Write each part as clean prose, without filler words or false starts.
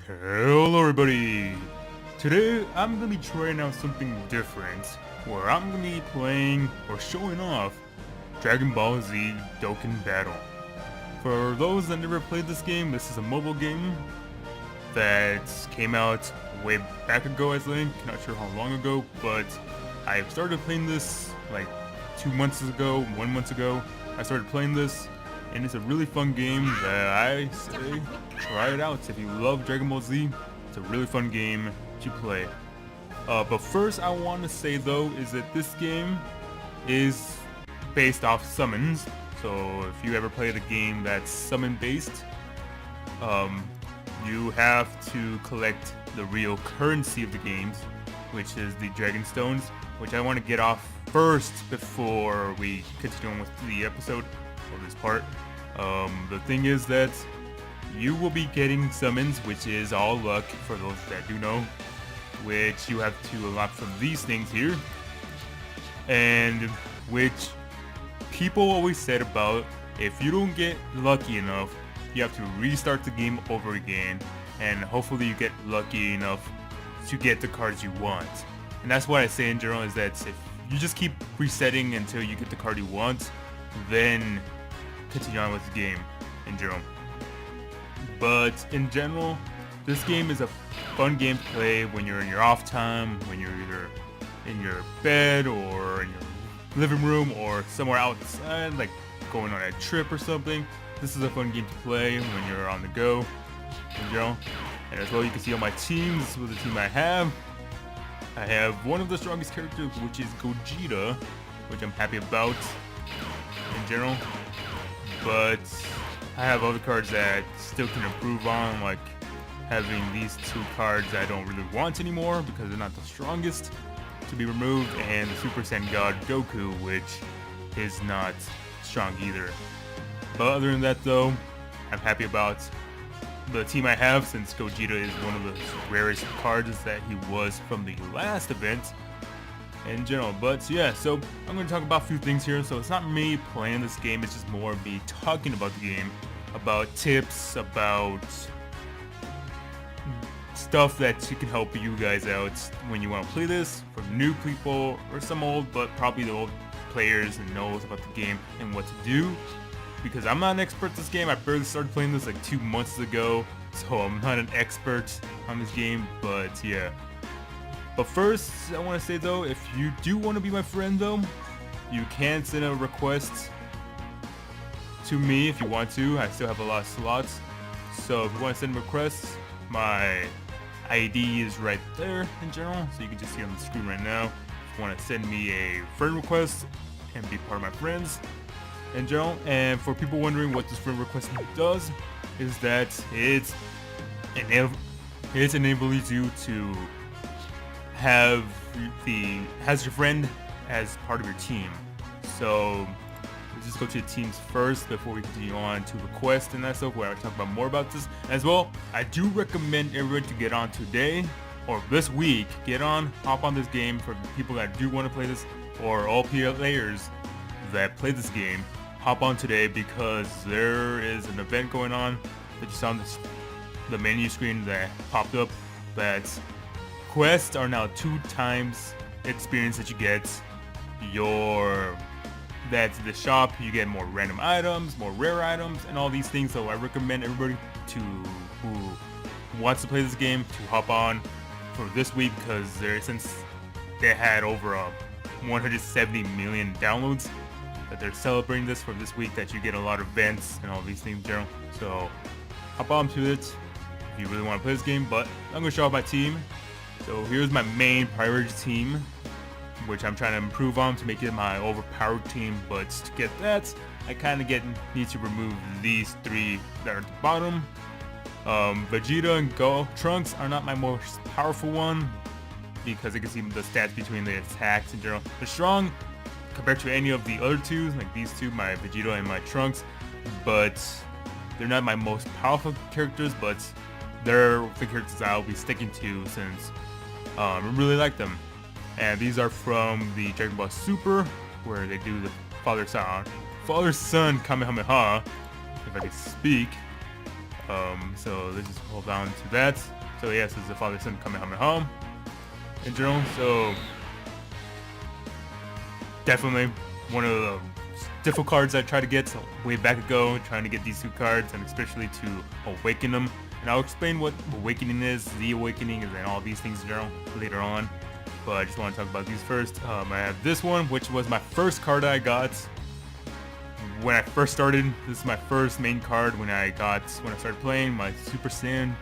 Hello everybody! Today I'm going to be trying out something different, where I'm going to be playing or showing off Dragon Ball Z Dokkan Battle. For those that never played this game, this is a mobile game that came out way back ago I think, not sure how long ago, but I started playing this like 2 months ago, 1 month ago. I started playing this, and it's a really fun game that I say try it out. If you love Dragon Ball Z, it's a really fun game to play. But first I want to say though is that this game is based off summons. So if you ever played a game that's summon based, you have to collect the real currency of the games, which is the Dragon Stones, which I want to get off first before we continue on with the episode or this part. The thing is that you will be getting summons, which is all luck for those that do know, which you have to unlock from these things here, and which people always said about if you don't get lucky enough, you have to restart the game over again, and hopefully you get lucky enough to get the cards you want. And that's what I say in general, is that if you just keep resetting until you get the card you want, then continue on with the game in general. But in general, this game is a fun game to play when you're in your off time, when you're either in your bed or in your living room or somewhere outside, like going on a trip or something. This is a fun game to play when you're on the go in general. And as well, you can see on my teams, this is the team I have. I have one of the strongest characters, which is Gogeta, which I'm happy about in general. But I have other cards that still can improve on, like having these two cards I don't really want anymore because they're not the strongest to be removed, and the Super Saiyan God Goku, which is not strong either. But other than that though, I'm happy about the team I have, since Gogeta is one of the rarest cards that he was from the last event in general. But yeah, so I'm going to talk about a few things here. So it's not me playing this game, it's just more me talking about the game, about tips, about stuff that can help you guys out when you want to play this, for new people or some old, but probably the old players and knows about the game and what to do. Because I'm not an expert at this game, I barely started playing this like 2 months ago, so I'm not an expert on this game, but yeah. But first, I want to say though, if you do want to be my friend though, you can send a request to me if you want to. I still have a lot of slots, so if you want to send requests, my ID is right there in general, so you can just see on the screen right now. If you want to send me a friend request and be part of my friends in general. And for people wondering what this friend request does, is that it enables you to have your friend as part of your team. So let's just go to the teams first before we continue on to request and that stuff, where I talk about more about this as well. I do recommend everyone to get on today or this week. Hop on this game for people that do want to play this, or all players that play this game. Hop on today, because there is an event going on that you saw on the menu screen that popped up, that quests are now 2 times experience that you get. That's the shop, you get more random items, more rare items, and all these things. So I recommend everybody who wants to play this game to hop on for this week, because since they had over 170 million downloads, that they're celebrating this for this week, that you get a lot of events and all these things in general. So hop on to it if you really want to play this game. But I'm going to show off my team. So here's my main priority team, which I'm trying to improve on to make it my overpowered team. But to get that, I kind of need to remove these 3 that are at the bottom. Vegeta and Trunks are not my most powerful one, because you can see the stats between the attacks in general. They're strong compared to any of the other 2, like these 2, my Vegeta and my Trunks, but they're not my most powerful characters, but they're the characters I'll be sticking to, since I really like them. And these are from the Dragon Ball Super, where they do the father-son Kamehameha, if I can speak. So let's just hold on to that. So yes, it's the father-son Kamehameha in general. So definitely one of the difficult cards I tried to get way back ago, trying to get these two cards, and especially to awaken them. And I'll explain what awakening is, the awakening, and all these things in general later on. But I just want to talk about these first. I have this one, which was my first card I got when I first started. This is my first main card when I started playing my Super Saiyan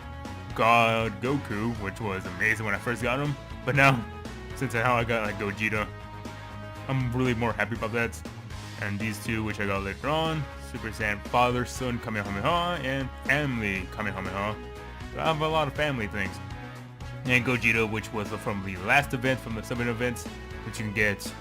God Goku, which was amazing when I first got him. But now, since I got like Gogeta, I'm really more happy about that. And these two, which I got later on, Super Saiyan Father, Son, Kamehameha, and Family Kamehameha. So I have a lot of family things. And Gogeta, which was from the last event, from the 7 events, which you can get.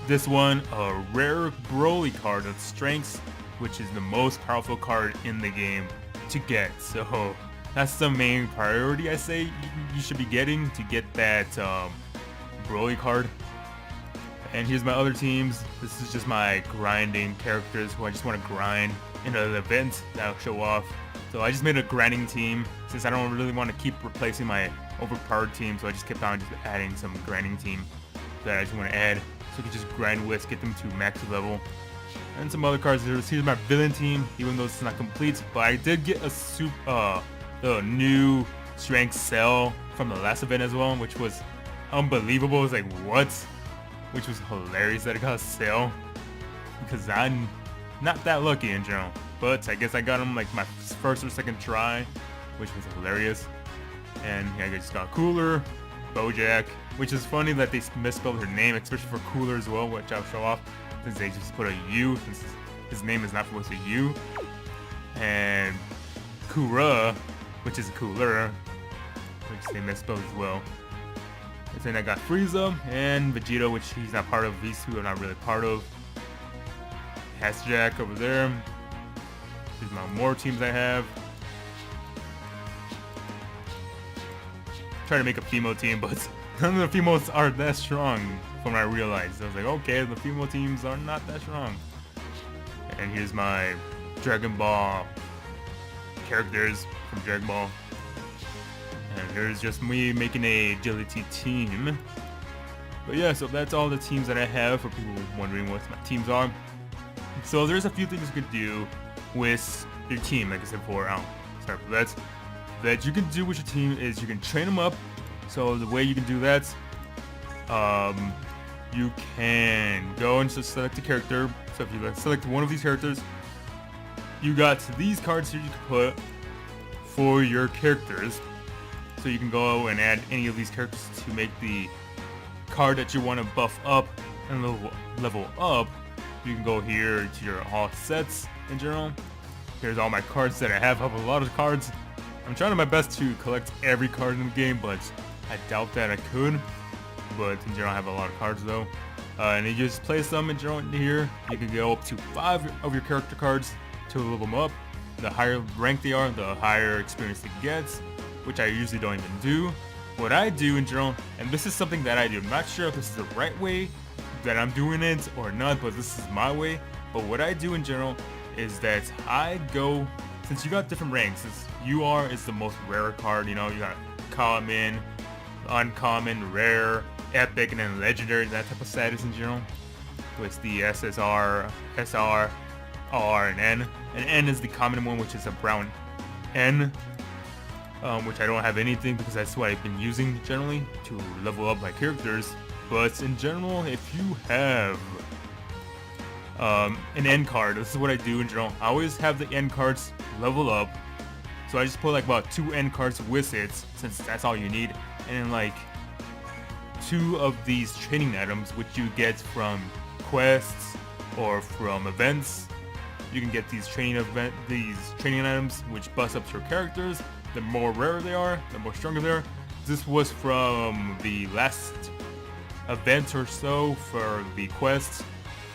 This one, a rare Broly card of Strengths, which is the most powerful card in the game to get. So that's the main priority I say you should be getting to get that Broly card. And here's my other teams. This is just my grinding characters who I just want to grind in an event that I'll show off. So I just made a grinding team since I don't really want to keep replacing my overpowered team. So I just kept on just adding some grinding team that I just want to add. So you can just grind with, get them to max level. And some other cards. Here's my villain team, even though it's not complete. But I did get the new strength cell from the last event as well, which was unbelievable. It was like, what? Which was hilarious that I got a sale, because I'm not that lucky in general. But I guess I got him like my first or second try, which was hilarious. And yeah, I just got Cooler, Bojack, which is funny that they misspelled her name, especially for Cooler as well, which I'll show off, since they just put a U, since his name is not supposed to be U. And Kura, which is Cooler, which they misspelled as well. And then I got Frieza and Vegeta, which he's not part of. These two are not really part of. Jack over there. Here's my more teams I have. Trying to make a female team, but none of the females are that strong from what I realized. I was like, okay, the female teams are not that strong. And here's my Dragon Ball characters from Dragon Ball. And here's just me making a agility team. But yeah, so that's all the teams that I have for people wondering what my teams are. So there's a few things you could do with your team, like I said before. Sorry for that. That you can do with your team is you can train them up. So the way you can do that, you can go and just select a character. So if you select one of these characters, you got these cards here you can put for your characters. So you can go and add any of these characters to make the card that you want to buff up and level up. You can go here to your all sets in general. Here's all my cards that I have. I have a lot of cards. I'm trying my best to collect every card in the game, but I doubt that I could. But in general, I have a lot of cards though. And you just place them in general here. You can go up to 5 of your character cards to level them up. The higher rank they are, the higher experience it gets, which I usually don't even do. What I do in general, and this is something that I do, I'm not sure if this is the right way that I'm doing it or not, but this is my way. But what I do in general is that I go, since you got different ranks, since UR is the most rare card, you know, you got common, uncommon, rare, epic, and then legendary, that type of status in general. So it's the SSR, SR, R, and N. And N is the common one, which is a brown N. Which I don't have anything because that's what I've been using generally to level up my characters. But in general, if you have an N card, this is what I do in general. I always have the N cards level up. So I just put like about 2 N cards with it, since that's all you need. And then like 2 of these training items, which you get from quests or from events. You can get these training items, which bust up your characters. The more rare they are, the more stronger they are. This was from the last event or so for the quests,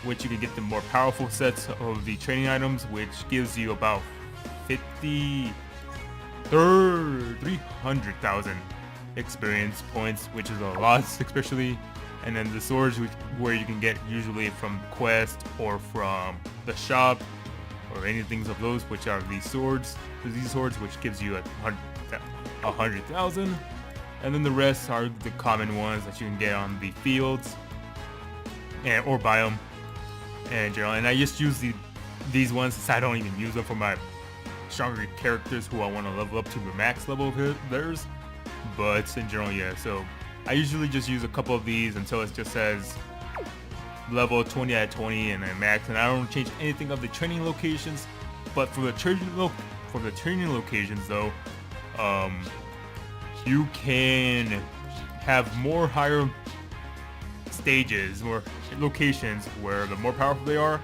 which you can get the more powerful sets of the training items, which gives you about 300,000 experience points, which is a lot, especially. And then the swords, where you can get usually from quest or from the shop, or anything of those, which are these swords. These swords, which gives you 100,000. And then the rest are the common ones that you can get on the fields or biome in general. And I just use these ones since I don't even use them for my stronger characters who I want to level up to the max level of theirs. But in general, yeah, so I usually just use a couple of these until it just says level 20 out of 20 and then max, and I don't change anything of the training locations. But for the training locations though, you can have more higher stages or locations where the more powerful they are,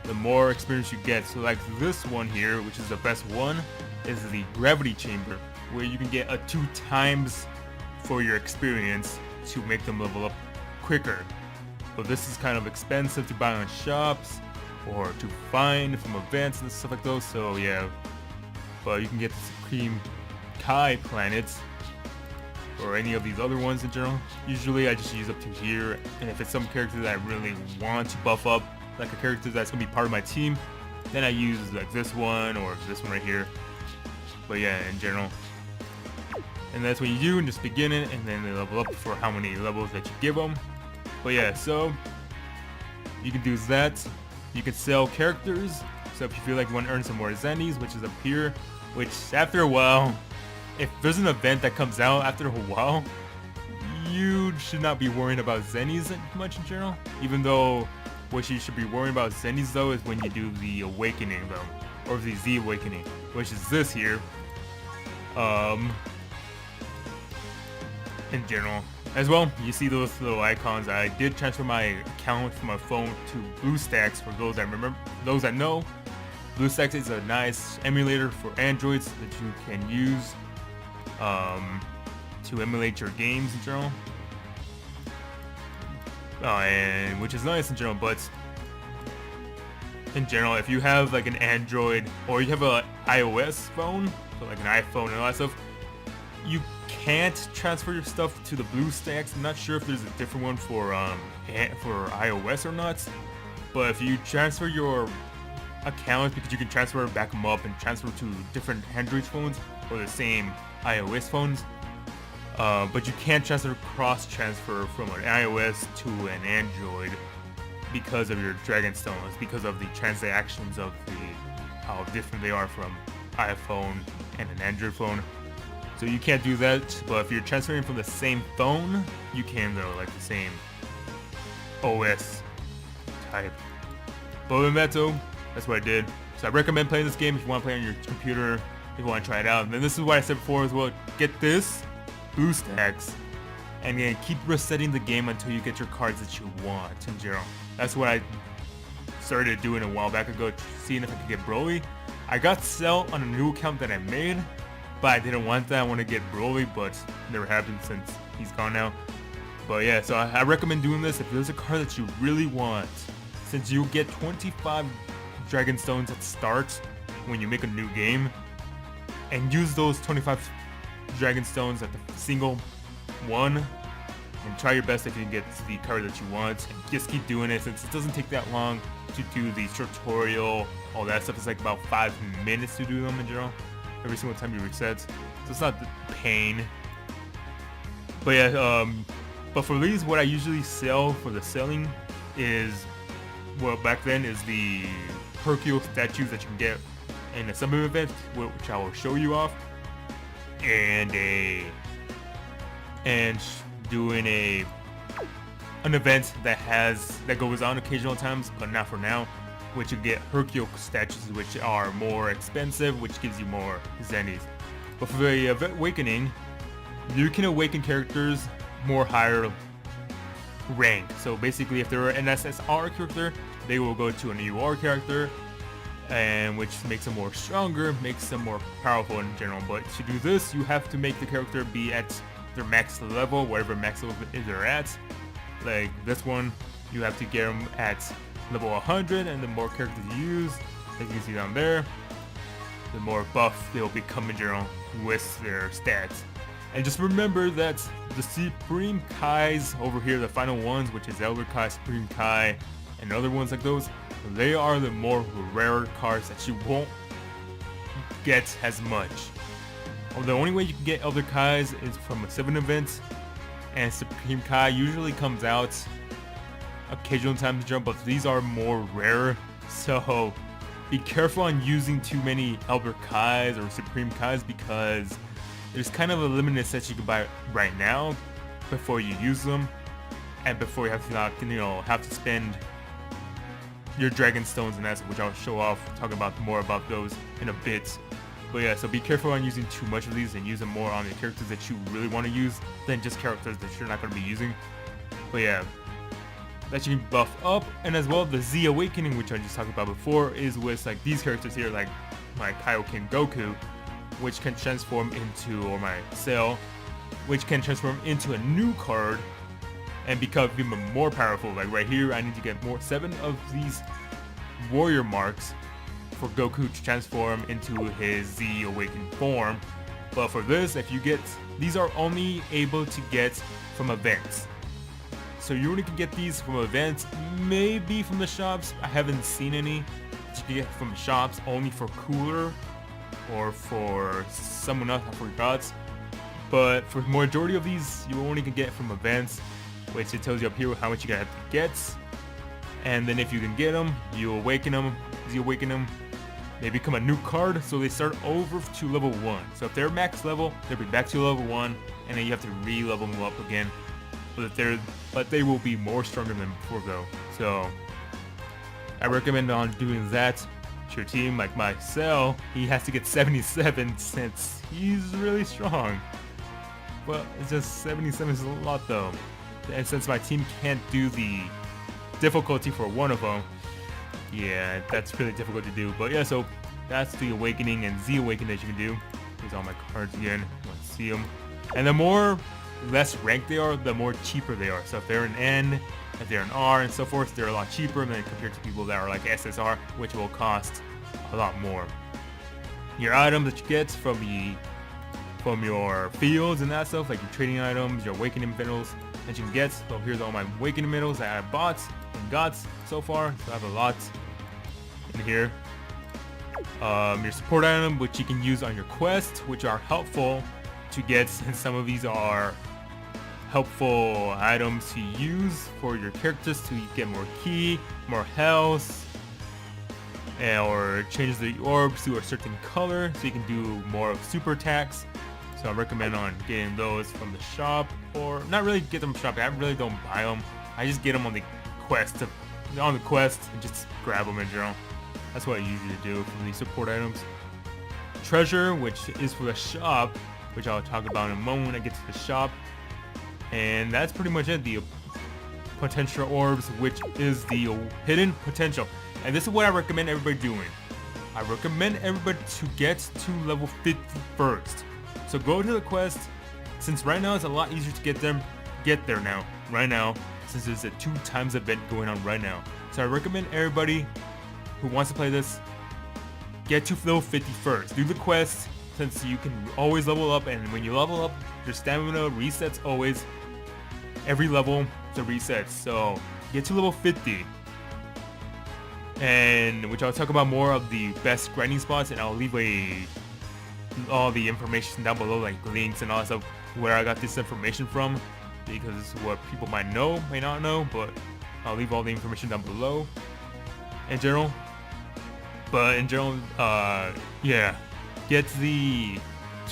the more experience you get. So like this one here, which is the best one, is the gravity chamber, where you can get a 2 times for your experience to make them level up quicker. But this is kind of expensive to buy on shops or to find from events and stuff like those. So yeah, but you can get the Supreme Kai planets or any of these other ones in general. Usually I just use up to here, and if it's some character that I really want to buff up, like a character that's gonna be part of my team, then I use like this one or this one right here. But yeah, in general. And that's what you do, and just begin it, and then they level up for how many levels that you give them. But yeah, so you can do that. You can sell characters. So if you feel like you want to earn some more zennies, which is up here, which after a while, if there's an event that comes out after a while, you should not be worrying about zennies much in general. Even though what you should be worrying about zennies though is when you do the awakening though, or the Z awakening, which is this here. In general as well, you see those little icons. I did transfer my account from my phone to BlueStacks. For those that remember, those that know, BlueStacks is a nice emulator for Androids that you can use to emulate your games in general, and which is nice in general. But in general, if you have like an Android or you have an iOS phone, so like an iPhone and all that stuff, you can't transfer your stuff to the BlueStacks. I'm not sure if there's a different one for iOS or not, but if you transfer your account, because you can transfer, back them up, and transfer to different Android phones or the same iOS phones, but you can't cross-transfer from an iOS to an Android because of your Dragon Stones, because of the transactions of how different they are from iPhone and an Android phone. So you can't do that, but if you're transferring from the same phone, you can though, like the same OS type. But with that though, that's what I did. So I recommend playing this game if you want to play on your computer, if you want to try it out. And then this is what I said before as well, get this, BlueStacks, and then keep resetting the game until you get your cards that you want in general. That's what I started doing a while back ago, seeing if I could get Broly. I got Cell on a new account that I made, but I didn't want that. I want to get Broly, but it never happened since he's gone now. But yeah, so I recommend doing this if there's a card that you really want, since you get 25 Dragon Stones at start when you make a new game, and use those 25 Dragon Stones at the single one, and try your best if you can get the card that you want, and just keep doing it since it doesn't take that long to do the tutorial, all that stuff. It's like about 5 minutes to do them in general, every single time you reset, so it's not the pain. But yeah, but for these, what I usually sell for the selling is, well, back then is the Hercule statues that you can get in a summer event, which I will show you off, and doing an event that goes on occasional times, but not for now, which you get Hercule statues, which are more expensive, which gives you more zennies. But for the awakening, you can awaken characters more higher rank. So basically, if they're an SSR character, they will go to an UR character, and which makes them more stronger, makes them more powerful in general. But to do this, you have to make the character be at their max level, whatever max level they're at. Like this one, you have to get them at level 100, and the more characters you use, as you can see down there, the more buff they'll become in general with their stats. And just remember that the Supreme Kais over here, the final ones, which is Elder Kai, Supreme Kai, and other ones like those, they are the more rare cards that you won't get as much The only way you can get Elder Kais is from a 7 event, and Supreme Kai usually comes out occasional times in general, but these are more rare, so be careful on using too many Elder Kais or Supreme Kais because there's kind of a limited set you can buy right now before you use them, and before you have to have to spend your Dragon Stones and that's which I'll show off, talking about more about those in a bit. But yeah, so be careful on using too much of these and use them more on the characters that you really want to use than just characters that you're not going to be using. But yeah, that you can buff up, and as well the Z Awakening, which I just talked about before, is with like these characters here, like my Kaioken Goku, which can transform into, or my Cell, which can transform into a new card and become even more powerful. Like right here, I need to get 7 of these warrior marks for Goku to transform into his Z Awakened form. But for this, if you get, these are only able to get from events. So you only can get these from events, maybe from the shops. I haven't seen any that you can get from the shops, only for Cooler or for someone else, I forgot. But for the majority of these, you only can get from events, which it tells you up here how much you gotta have to get. And then if you can get them, you awaken them, Z Awaken them, they become a new card, so they start over to level 1. So if they're max level, they'll be back to level 1, and then you have to re-level them up again. But they will be more stronger than before though. So I recommend on doing that to your team. Like my Cell, he has to get 77 since he's really strong. Well, it's just 77 is a lot though. And since my team can't do the difficulty for one of them, yeah, that's really difficult to do. But yeah, so that's the Awakening and Z Awakening that you can do. Here's all my cards again. Let's see them. And the more less ranked they are, the more cheaper they are. So if they're an N, if they're an R, and so forth, they're a lot cheaper than compared to people that are like SSR, which will cost a lot more. Your items that you get from your fields and that stuff, like your trading items, your Awakening minerals that you can get. So here's all my Awakening minerals that I bought and got so far. So I have a lot in here. Your support item, which you can use on your quest, which are helpful to get, and some of these are helpful items to use for your characters to get more ki, more health, or change the orbs to a certain color so you can do more of super attacks. So I recommend on getting those from the shop, or not really get them from the shop. I really don't buy them. I just get them on the quest and just grab them in general. That's what I usually do for these support items. Treasure, which is for the shop, which I'll talk about in a moment when I get to the shop. And that's pretty much it. The potential orbs, which is the hidden potential. And this is what I recommend everybody doing. I recommend everybody to get to level 50 first. So go to the quest, since right now it's a lot easier to get there now, right now, since there's a 2 times event going on right now. So I recommend everybody who wants to play this, get to level 50 first. Do the quest, since you can always level up, and when you level up, your stamina resets always. Every level to reset, so get to level 50. And which I'll talk about more of the best grinding spots, and I'll leave all the information down below, like links and all that stuff, where I got this information from, because it's what people might know, may not know, but I'll leave all the information down below in general. But in general, yeah, get to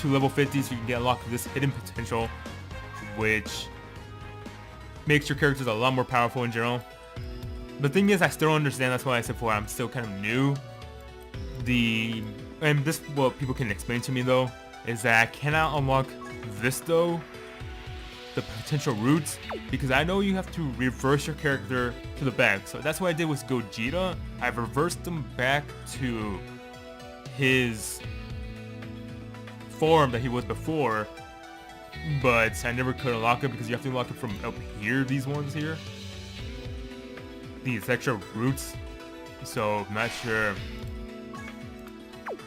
level 50 so you can get unlocked this hidden potential, which makes your characters a lot more powerful in general. The thing is, I still don't understand, that's why I said before, I'm still kind of new. And this, what people can explain to me though, is that I cannot unlock this though, the potential roots, because I know you have to reverse your character to the back. So that's what I did with Gogeta. I reversed him back to his form that he was before, but I never could unlock it because you have to unlock it from up here, these ones here, these extra roots. So I'm not sure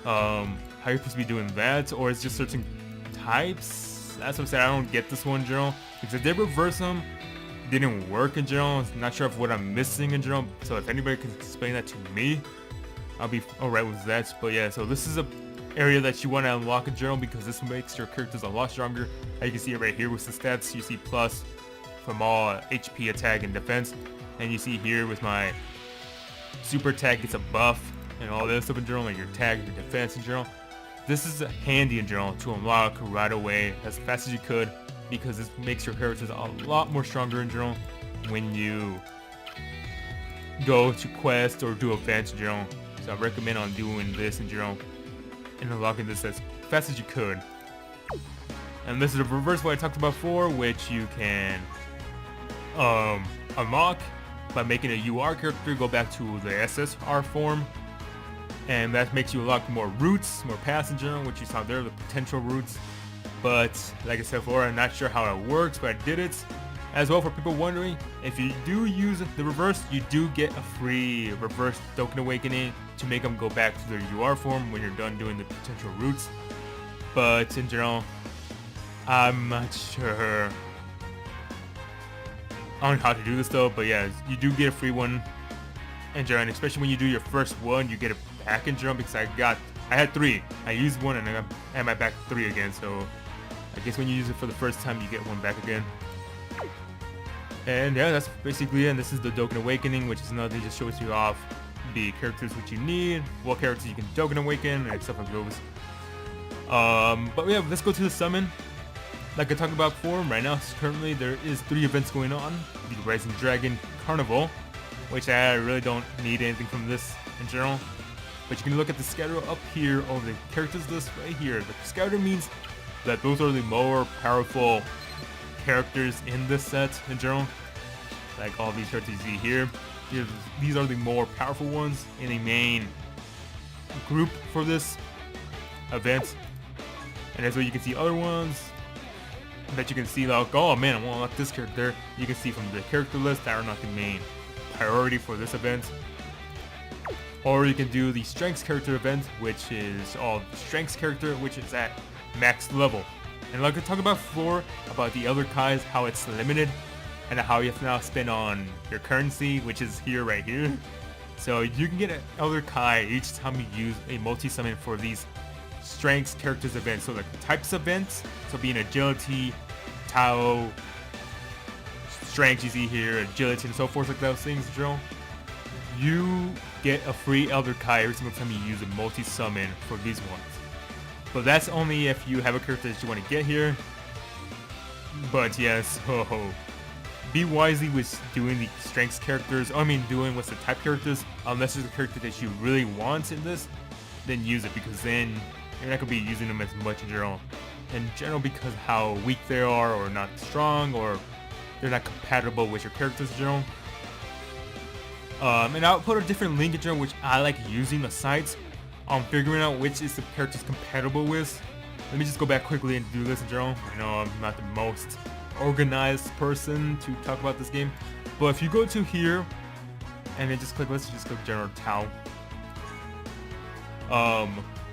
how you're supposed to be doing that, or it's just certain types. That's what I'm saying. I don't get this one in general, because I did reverse them, didn't work in general. I'm not sure of what I'm missing in general, so if anybody can explain that to me, I'll be alright with that. But yeah, so this is area that you want to unlock in general, because this makes your characters a lot stronger. As you can see it right here with the stats, you see plus from all HP, attack, and defense. And you see here with my super attack gets a buff and all this stuff in general, like your attack, your defense in general. This is handy in general to unlock right away as fast as you could, because this makes your characters a lot more stronger in general when you go to quest or do events in general. So I recommend on doing this in general and unlocking this as fast as you could. And this is the reverse what I talked about before, which you can unlock by making a UR character go back to the SSR form. And that makes you unlock more routes, more paths in general, which you saw there, the potential routes. But like I said before, I'm not sure how it works, but I did it. As well, for people wondering, if you do use the reverse, you do get a free reverse Dokkan Awakening to make them go back to their UR form when you're done doing the potential routes. But in general, I'm not sure on how to do this though. But yeah, you do get a free one in general, and especially when you do your first one, you get it back in general, because I had 3. I used one and I had my back 3 again. So I guess when you use it for the first time, you get one back again. And yeah, that's basically it. And this is the Dokkan Awakening, which is another thing, just shows you off the characters which you need, what characters you can Dokkan Awaken, and stuff like those. But yeah, let's go to the summon. Like I talked about before, right now currently there is 3 events going on. The Rising Dragon Carnival, which I really don't need anything from this in general. But you can look at the scatter up here over the characters list right here. The scatter means that those are the more powerful characters in this set in general. Like all these characters you see here, these are the more powerful ones in the main group for this event. And as well, you can see other ones that you can see like, oh man, I want to unlock this character. You can see from the character list that are not the main priority for this event. Or you can do the Strengths character event, which is all Strengths character, which is at max level. And like I talked about before, about the Elder Kais, how it's limited, and how you have to now spend on your currency, which is here, right here. So you can get an Elder Kai each time you use a multi-summon for these Strengths characters events. So like types events, so being Agility, Tao, Strength you see here, Agility and so forth, like those things, Joe. You get a free Elder Kai every single time you use a multi-summon for these ones. But that's only if you have a character that you want to get here. But yeah, so be wisely with doing the Strengths characters. Doing what's the type characters. Unless there's a character that you really want in this, then use it, because then you're not going to be using them as much in general, because how weak they are, or not strong, or they're not compatible with your characters in general. And I'll put a different link in general, which I like using the sites on figuring out which is the characters compatible with. Let me just go back quickly and do this in general. I know I'm not the most organized person to talk about this game, but if you go to here and then let's just click General Tao.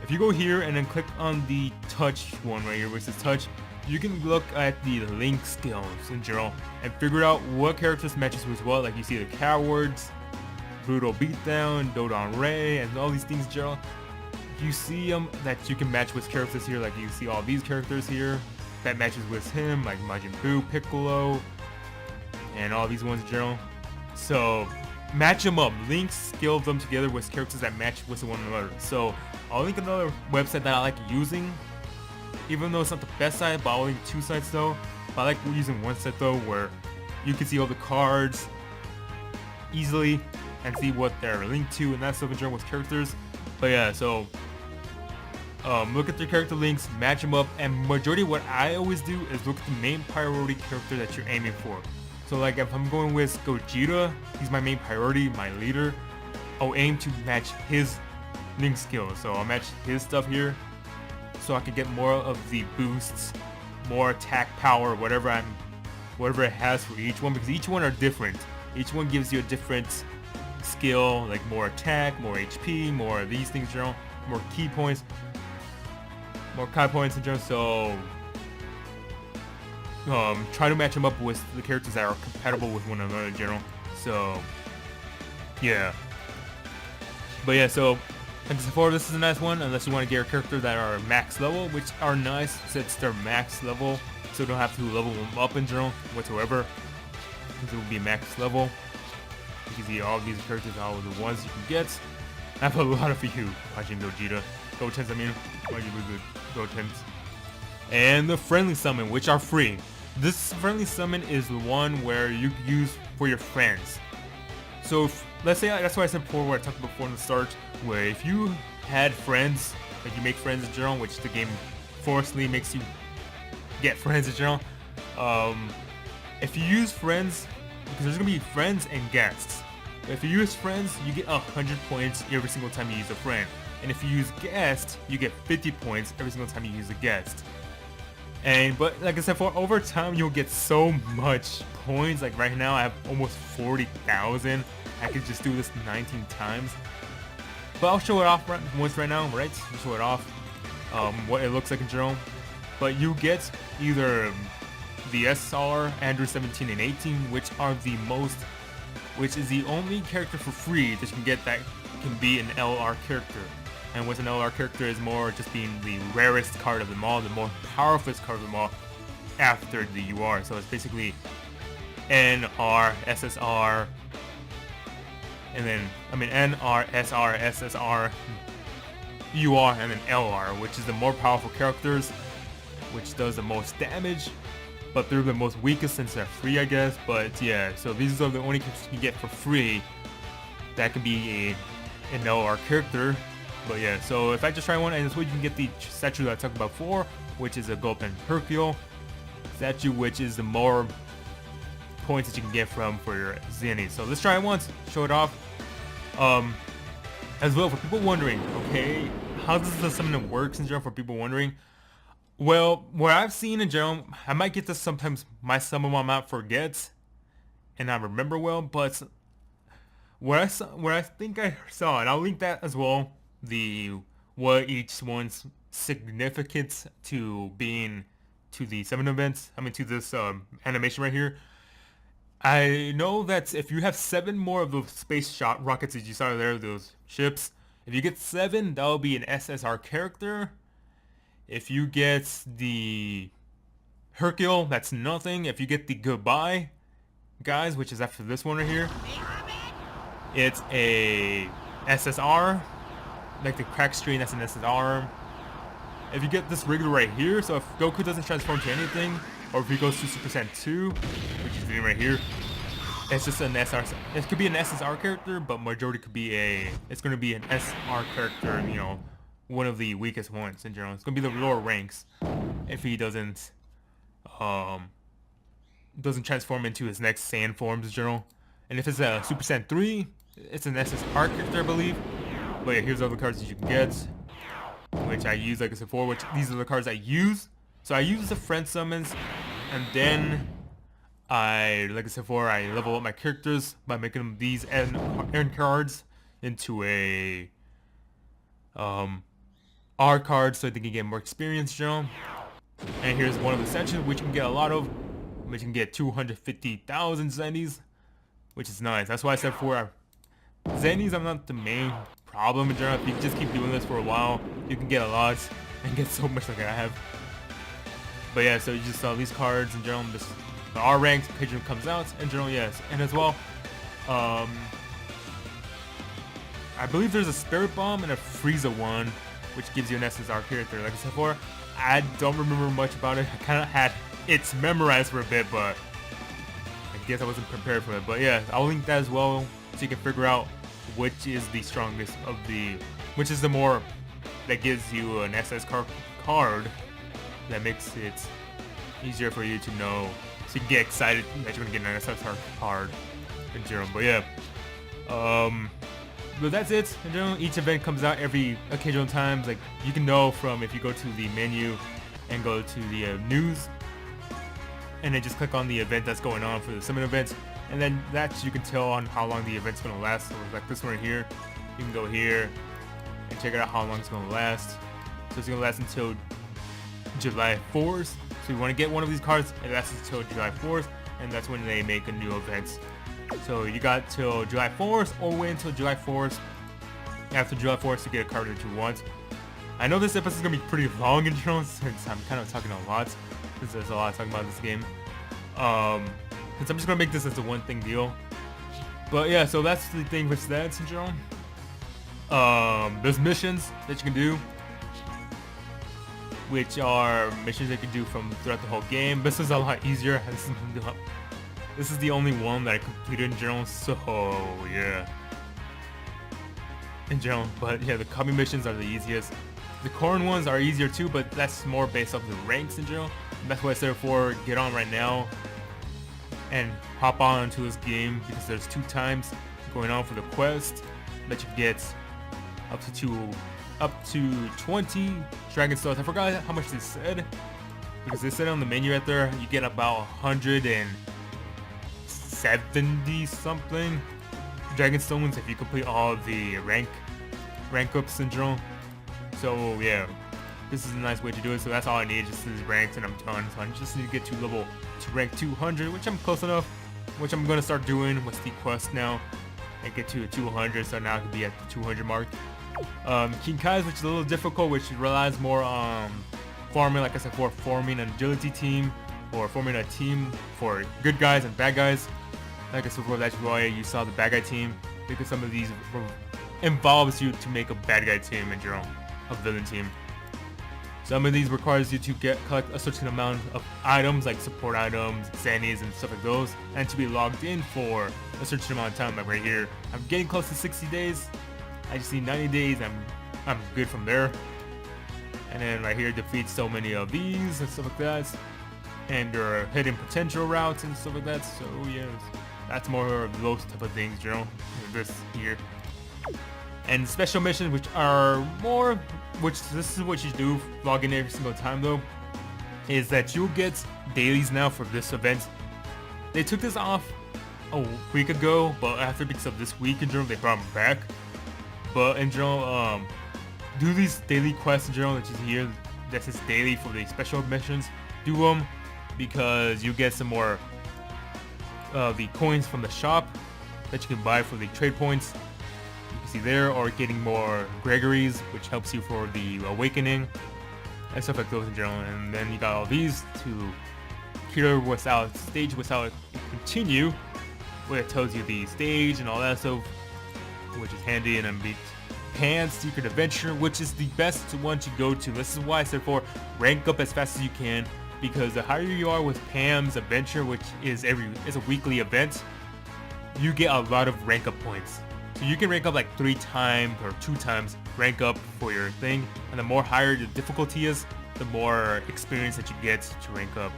If you go here and then click on the touch one right here, which is touch, you can look at the link skills in general and figure out what characters matches with what. Like you see the Cowards, Brutal Beatdown, Dodon Ray, and all these things in general. You see them that you can match with characters here, like you see all these characters here that matches with him, like Majin Buu, Piccolo, and all these ones in general. So match them up, link skill them together with characters that match with one another. So I'll link another website that I like using, even though it's not the best site, but I'll link 2 sites though. But I like using one site though, where you can see all the cards easily and see what they're linked to and that stuff in general with characters. But yeah, so look at their character links, match them up, and majority of what I always do is look at the main priority character that you're aiming for. So like if I'm going with Gogeta, he's my main priority, my leader, I'll aim to match his link skill. So I'll match his stuff here, so I can get more of the boosts, more attack power, whatever it has for each one, because each one are different. Each one gives you a different skill, like more attack, more HP, more of these things in general, more key points, more Kai points in general. So try to match them up with the characters that are compatible with one another in general. So yeah, but yeah, so Like before, this is a nice one, unless you want to get your character that are max level, which are nice since they're max level, so you don't have to level them up in general whatsoever, because it will be max level. You can see all these characters, all the ones you can get. I have a lot of you watching Gogeta. Gotenks, I mean, watching the Gotenks. And the friendly summon, which are free. This friendly summon is the one where you use for your friends. So if, let's say, that's why I said before, what I talked about before in the start, where if you had friends, like you make friends in general, which the game forcefully makes you get friends in general. If you use friends, because there's gonna be friends and guests. If you use friends, you get 100 points every single time you use a friend. And if you use guest, you get 50 points every single time you use a guest. But like I said, for over time, you'll get so much points. Like right now, I have almost 40,000. I could just do this 19 times. But I'll show it off once right now, right? I'll show it off, what it looks like in general. But you get either the SR, Android 17 and 18, which is the only character for free that you can get that can be an LR character. And what's an LR character is more just being the rarest card of them all, the more powerful card of them all after the UR. So it's basically NR, SSR, and then, NR, SR, SSR, UR, and then LR, which is the more powerful characters, which does the most damage, but they're the most weakest since they're free, I guess. But yeah, so these are the only characters you can get for free that can be an LR character. But yeah, so if I just try one, and this way you can get the statue that I talked about before, which is a Gulpen Hercule statue, which is the more points that you can get for your Zenny. So let's try it once, show it off. As well, for people wondering, okay, how does the summoning works in general, for people wondering? Well, what I've seen in general, I might get this sometimes, my summon while I forget, and I remember well, but what I think I saw, and I'll link that as well, what each one's significance to being to the summon events, to this animation right here. I know that if you have 7 more of those space shot rockets that you saw there, those ships, if you get 7, that will be an SSR character. If you get the Hercule, that's nothing. If you get the Goodbye guys, which is after this one right here, it's a SSR. Like the crack screen, that's an SSR. If you get this regular right here, so if Goku doesn't transform to anything, or if he goes to Super Saiyan 2, which is the right here, it's just an SR. It could be an SSR character, but majority could be it's going to be an SR character, one of the weakest ones in general. It's going to be the lower ranks if he doesn't transform into his next Saiyan forms in general. And if it's a Super Saiyan 3, it's an SSR character, I believe. But yeah, here's all the cards that you can get, which I use, like I said before, which these are the cards I use. So I use the friend summons, and then like I said before, I level up my characters by making them these end cards into a R card, so they can get more experience, general. And here's one of the sections which you can get a lot of, which you can get 250,000 Zennies, which is nice. That's why I said before, Zennies are not the main problem in general. If you just keep doing this for a while, you can get a lot and get so much like I have. But yeah, so you just saw these cards in general. This the R ranks picture comes out in general, yes. And as well, I believe there's a Spirit Bomb and a Frieza one, which gives you an SSR character. Like I said before, I don't remember much about it. I kind of had it memorized for a bit, but I guess I wasn't prepared for it. But yeah, I'll link that as well, so you can figure out which is the strongest of which is the more that gives you an SSR card that makes it easier for you to know, so you can get excited that you're gonna get an SSR card in general. But yeah, but that's it in general. Each event comes out every occasional times. Like you can know from if you go to the menu and go to the news, and then just click on the event that's going on for the summon events, and then that you can tell on how long the event's gonna last. So like this one right here, you can go here and check out how long it's gonna last. So it's gonna last until July 4th. So you want to get one of these cards, it lasts until July 4th, and that's when they make a new event. So you got till July 4th, or wait until July 4th, after July 4th to get a card that you want. I know this episode is gonna be pretty long in general since I'm kind of talking a lot, because there's a lot talking about this game. Since I'm just gonna make this as a one thing deal. But yeah, so that's the thing with that in general. There's missions that you can do, which are missions that you can do from throughout the whole game. This is a lot easier. This is the only one that I completed in general, so yeah. In general, but yeah, the copy missions are the easiest. The corn ones are easier too, but that's more based off the ranks in general. And that's why I said before, get on right now and hop on into this game, because there's 2 times going on for the quest that you get up to 20 dragon stones. I forgot how much they said, because they said on the menu right there you get about 170 something dragon stones if you complete all the rank ups in general. So yeah, this is a nice way to do it. So that's all I need, just these ranks, and I'm done. So I just need to get to rank 200, which I'm close enough, which I'm gonna start doing with the quest now, and get to 200. So now I can be at the 200 mark. King Kai's, which is a little difficult, which relies more on farming, like I said, for forming an agility team, or forming a team for good guys and bad guys. Like I said before, that's why you saw the bad guy team, because some of these involves you to make a bad guy team in general, a villain team. Some of these requires you to collect a certain amount of items, like support items, sandies, and stuff like those, and to be logged in for a certain amount of time. Like right here, I'm getting close to 60 days. I just need 90 days. I'm good from there. And then right here, defeat so many of these and stuff like that, and your hidden potential routes and stuff like that. So yes, that's more of those type of things, you know, this here. And special missions, which are more, which this is what you do, log in every single time though, is that you'll get dailies now for this event. They took this off a week ago, but after, because of this week in general, they brought them back. But in general, do these daily quests in general that you see here, that is daily for the special missions. Do them, because you get some more the coins from the shop that you can buy for the trade points. You can see there, or getting more Gregory's, which helps you for the awakening and stuff like those in general. And then you got all these to clear without stage without continue, where it tells you the stage and all that stuff, which is handy. And then beat Pan's Secret Adventure, which is the best one to go to. This is why I said for rank up as fast as you can, because the higher you are with Pam's Adventure, which is a weekly event, you get a lot of rank up points. So you can rank up like 3 times or 2 times rank up for your thing, and the more higher the difficulty is, the more experience that you get to rank up.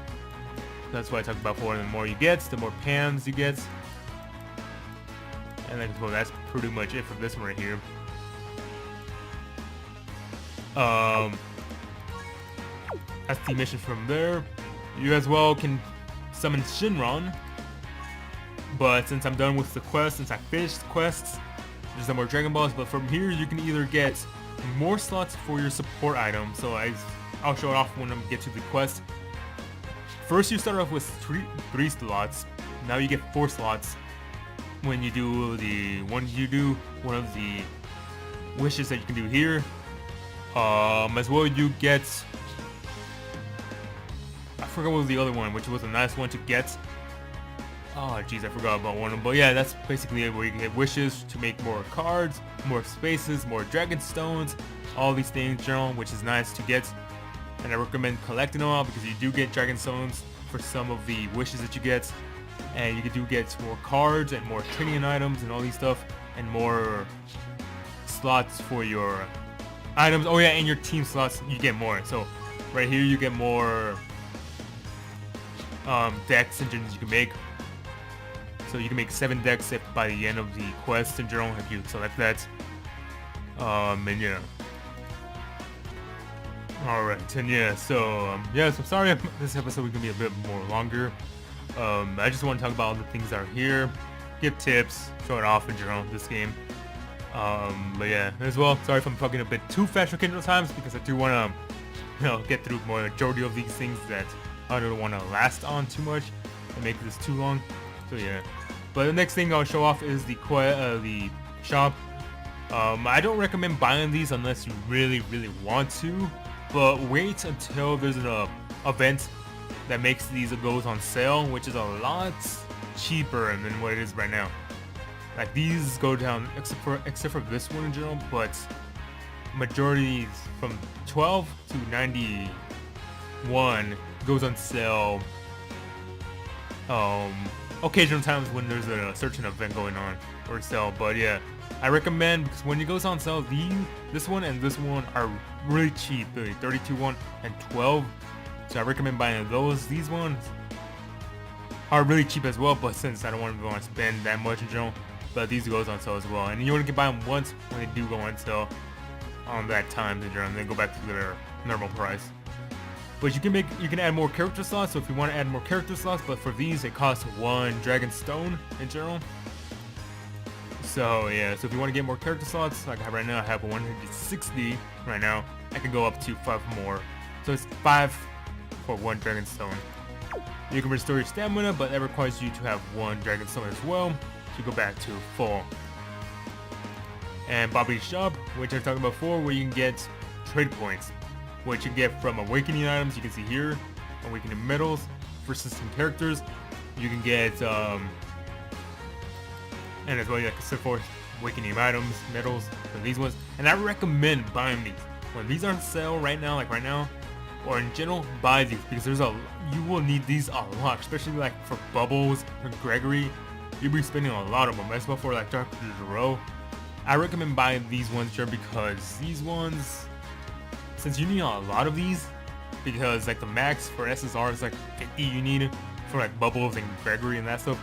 That's what I talked about before. The more you get, the more Pams you get. And then, well, that's pretty much it for this one right here. That's the mission from there. You as well can summon Shinron. But since I'm done with the quest, since I finished the quests, there's no more Dragon Balls. But from here, you can either get more slots for your support item. So I'll show it off when I get to the quest. First, you start off with three slots. Now you get 4 slots when you do one of the wishes that you can do here. As well, you get, I forgot what was the other one, which was a nice one to get. Oh jeez, I forgot about one of them. But yeah, that's basically it, where you can get wishes to make more cards, more spaces, more dragon stones, all these things in general, which is nice to get. And I recommend collecting them all, because you do get dragon stones for some of the wishes that you get, and you do get more cards and more training items and all these stuff, and more slots for your items. Oh yeah, and your team slots, you get more. So right here, you get more decks and you can make. So you can make 7 decks if by the end of the quest in general, if you select that. And yeah. Alright, and yeah, so so sorry if this episode is gonna be a bit more longer. I just want to talk about all the things that are here, give tips, show it off in general this game. But yeah, as well, sorry if I'm talking a bit too fast for Kindle times, because I do want to, get through more majority of these things that I don't want to last on too much and make this too long. So yeah. But the next thing I'll show off is the shop. I don't recommend buying these unless you really want to, but wait until there's an event that makes these goes on sale, which is a lot cheaper than what it is right now. Like these go down except for this one in general, but majority from 12 to 91 goes on sale occasional times when there's a certain event going on or sale. But yeah, I recommend, because when it goes on sale, this one and this one are really cheap, the 32 one and 12. So I recommend buying those. These ones are really cheap as well, but since I don't want to spend that much in general, but these goes on sale as well. And you only can buy them once when they do go on sale on that time in general, and then go back to their normal price. But you can add more character slots, so if you want to add more character slots, but for these it costs 1 dragon stone in general. So yeah, so if you want to get more character slots, like right now I have 160 right now, I can go up to 5 more. So it's 5 for 1 dragon stone. You can restore your stamina, but that requires you to have 1 dragon stone as well to go back to full. And Bobby's shop, which I talked about before, where you can get trade points, which you get from awakening items. You can see here, awakening medals for system characters. You can get and as well, like except for awakening items, medals for these ones. And I recommend buying these when these are on sale right now, like right now, or in general, buy these, because you will need these a lot, especially like for Bubbles or Gregory. You'll be spending a lot of them, as well for like Dr. Zero. I recommend buying these ones here, because these ones, since you need a lot of these, because like the max for SSR is like 50 you need for like Bubbles and Gregory and that stuff.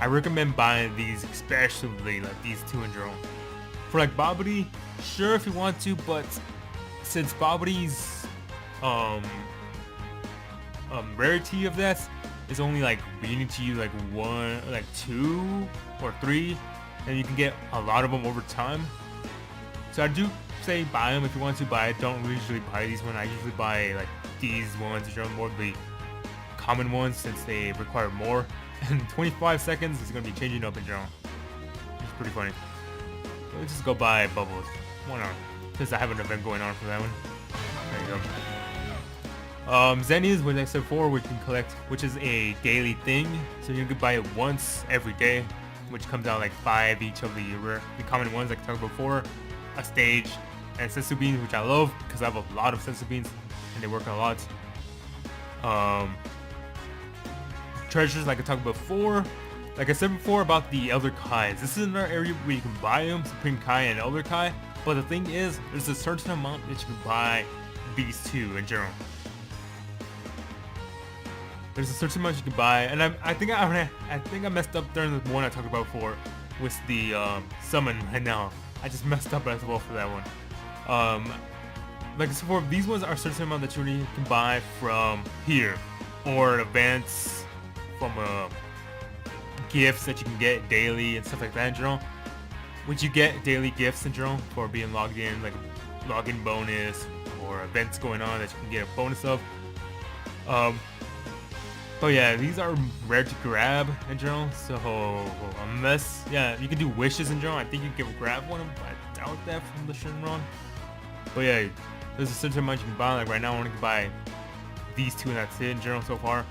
I recommend buying these, especially like these two in general. For like Bobbity, sure if you want to, but since Bobbity's rarity of that is only like you need to use like 1, like 2 or 3, and you can get a lot of them over time. So I do say buy them if you want to, but I don't usually buy these ones. I usually buy like these ones, which are more of the common ones, since they require more. And 25 seconds is going to be changing up in general. It's pretty funny. Let's just go buy Bubbles. Why not? Since I have an event going on for that one. There you go. Zennies, which I said before, which you can collect, which is a daily thing. So you can buy it once every day, which comes out like 5 each of the common ones like I talked about before. A stage, and sensu beans, which I love because I have a lot of sensu beans and they work a lot. Treasures, like I talked about before. Like I said before about the Elder Kais, this is another area where you can buy them, Supreme Kai and Elder Kai. But the thing is, there's a certain amount that you can buy these two in general. There's a certain amount you can buy, and I think I messed up during the one I talked about before with the summon right now. I just messed up as well for that one. Like I said before, these ones are a certain amount that you can buy from here, or events, from gifts that you can get daily and stuff like that in general. Which you get daily gifts in general for being logged in, like a login bonus or events going on that you can get a bonus of. But yeah, these are rare to grab in general, so unless, yeah, you can do wishes in general. I think you can grab one, but I doubt that from the Shinron. But yeah, there's a certain amount you can buy. Like right now I only can buy these two and that's it in general so far.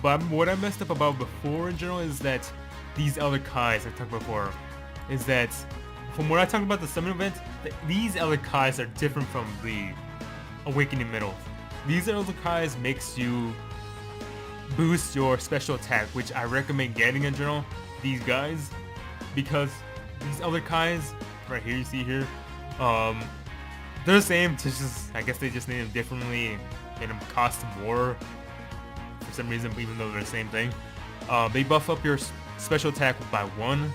But what I messed up about before in general is that these Elder Kais I talked about before, is that from what I talked about the summon event, these Elder Kais are different from the Awakening Medal. These Elder Kais makes you boost your special attack, which I recommend getting in general, these guys, because these Elder Kais right here, you see here, they're the same, it's just, I guess they just name them differently, made them cost more for some reason, even though they're the same thing. They buff up your special attack by 1,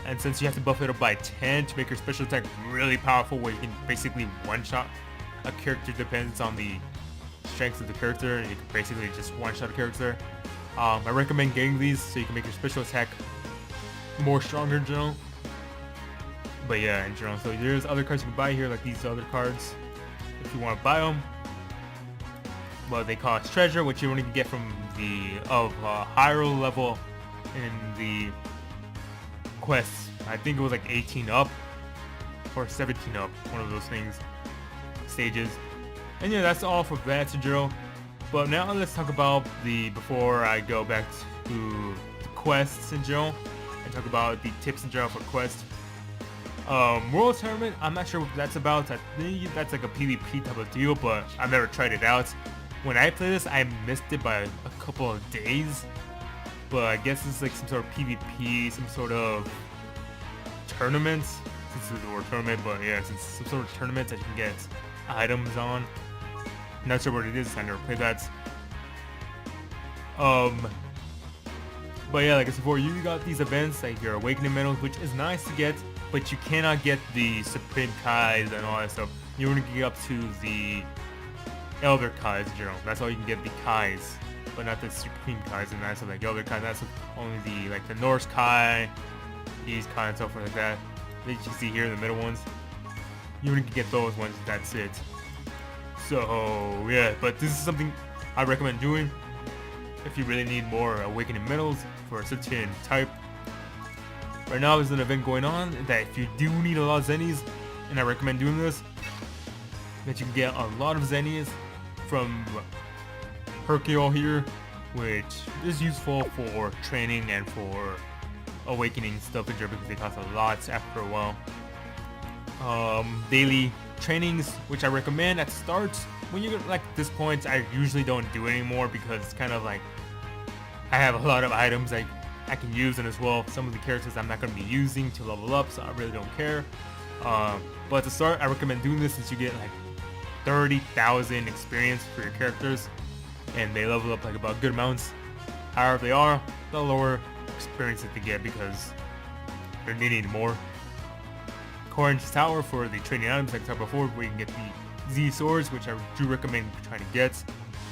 and since you have to buff it up by 10 to make your special attack really powerful, where you can basically one-shot a character, depends on the strength of the character, and you can basically just one-shot a character. I recommend getting these so you can make your special attack more stronger in general. But yeah, in general, so there's other cards you can buy here, like these other cards, if you want to buy them. But they cost treasure, which you only can get from the higher level in the quests. I think it was like 18 up. or 17 up, one of those things, stages. And yeah, that's all for that Sinjiro. But now let's talk about before I go back to the quests Sinjiro, and talk about the tips in general for quest. World Tournament, I'm not sure what that's about. I think that's like a PvP type of deal, but I've never tried it out. When I play this, I missed it by a couple of days. But I guess it's like some sort of PvP, some sort of tournament. Since it's the word tournament, but yeah, it's some sort of tournament that you can get items on. Not sure what it is, I never played that. But yeah, like I said before, you got these events like your Awakening Medals, which is nice to get, but you cannot get the Supreme Kais and all that stuff. You want to get up to the Elder Kais in general. That's all you can get, the Kais, but not the Supreme Kais and that stuff. Like Elder Kai, that's only the Norse Kai, these Kai and stuff like that. That you can see here, the middle ones. You only can get those ones. That's it. So yeah, but this is something I recommend doing if you really need more Awakening Medals for a certain type. Right now there's an event going on that if you do need a lot of Zennies, and I recommend doing this, that you can get a lot of Zennies from Hercule here, which is useful for training and for awakening stuff in because they cost a lot after a while. Daily trainings, which I recommend at the start. When you get like this point, I usually don't do anymore because it's kind of like I have a lot of items I can use, and as well some of the characters I'm not going to be using to level up, so I really don't care. But to start, I recommend doing this since you get like 30,000 experience for your characters, and they level up like about good amounts. However they are, the lower experience that they get because they're needing more. Orange Tower for the training items like I talked before, where you can get the Z swords, which I do recommend trying to get